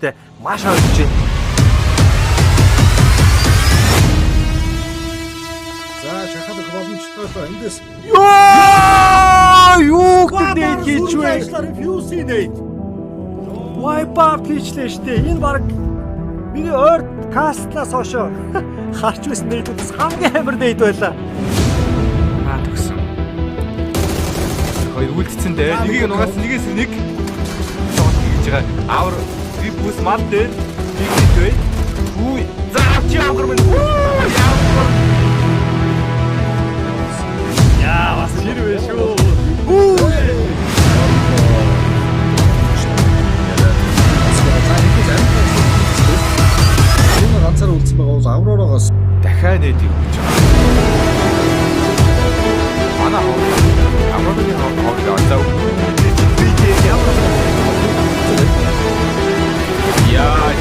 штэ. Маш ойлгож байна. За шахаад боломжтой л эндээс Юу гэдэг хийж вэ? Fuse нээд. Wipe out хийчлээ штэ. Энэ баг миний ойр кастлаас хойшоо харж байсан дэйдээс хамгийн амар дэйд байлаа. Төгсөн. Хоёр үлдсэн дээ. Нэгийг нугаас нэгээс нэг цогт хийж байгаа. Авар би бүс мал дээр нэг бай. Хүү. Заач явгар минь. Яа, бас хэрвээ шүү. Энэ ганцаар үлдсэн байгаа бол авророогоос Дахиад нэг юм гэж байна. Манай авророгийн хоол яатаа. Яа.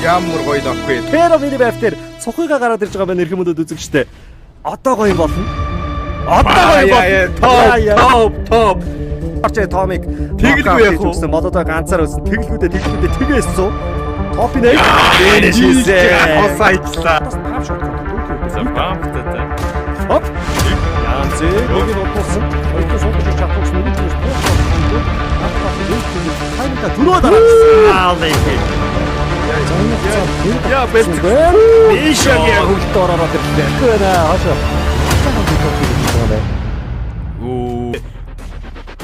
Ямар гоё нөхгүй. Тэр миний байвтер цухигаа гараад ирж байгаа байна эрхэм мөдөд үзэгчтэй. Одоо гоё болно. Одоо гоё болно. Топ. Арчаа Томик Тэгэлгүй яг уу. мододоо ганцаар өссөн. Тэгэлгүүдээ тгээс. Топи нэ. Хосайчлаа. Пам шот. Зампамтата. Хоп. Янз бүгд утсан. Өөртөө суулгаж чадахгүй нэг юм шүү. Хаймта түрүү дараа. Яа бэлт. Ишагийн хөлт ороод ирлээ. Гэнэ хашаа. Оо.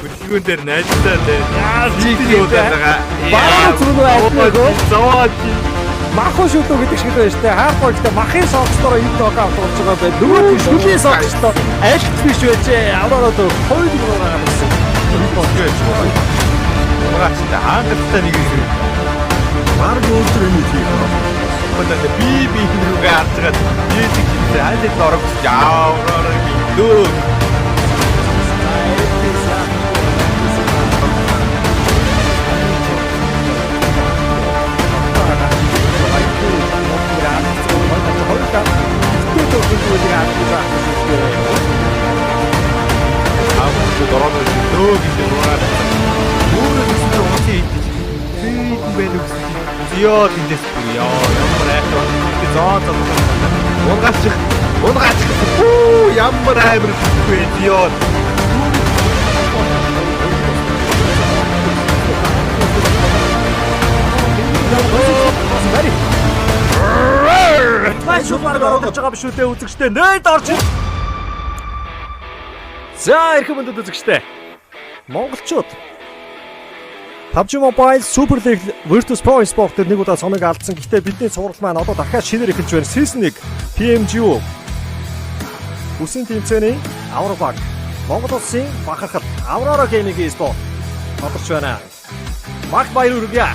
Бүлгүүн дээр найзтай дээ. Яа зүйтэй байгаа. Баа зүрх авахгүй. Зовоод. Махын шүтөө гэдэг шиг байна штэ. Хаахгүй гэхдээ махын согцлороо энэ дог авч байгаа бай. Нөгөө шүлийн согцлоо альт биш байжээ. Аваад хоёр байгаа гэсэн. Угаач та хангалттай нэг юм. баг өөртөө юм хийх юм. Бэлээ би рүүгээ харж байгаа. Дээд ихтэй хайлт орогч яавраар дөө. Яа тэндээс ямар айхтар зоо унгаач ямар амар вэ яа Маш шуургаар орж байгаа биш үү те үзэгчтэй. Нээд орж. За эрхэм мөндөд үзэгчтэй. Монголчууд PUBG Mobile Super League Virtus Pro Sport дээр нэг удаа цомыг алдсан. Гэхдээ бидний цуврал маань одоо дахиад шинээр эхэлж байна. Season 1 PMGO Үсийн тэмцээний авраг баг. Монгол улсын бахархал Aurora Gaming-ийн спорт тодорч байна. Баг баяр хүргье.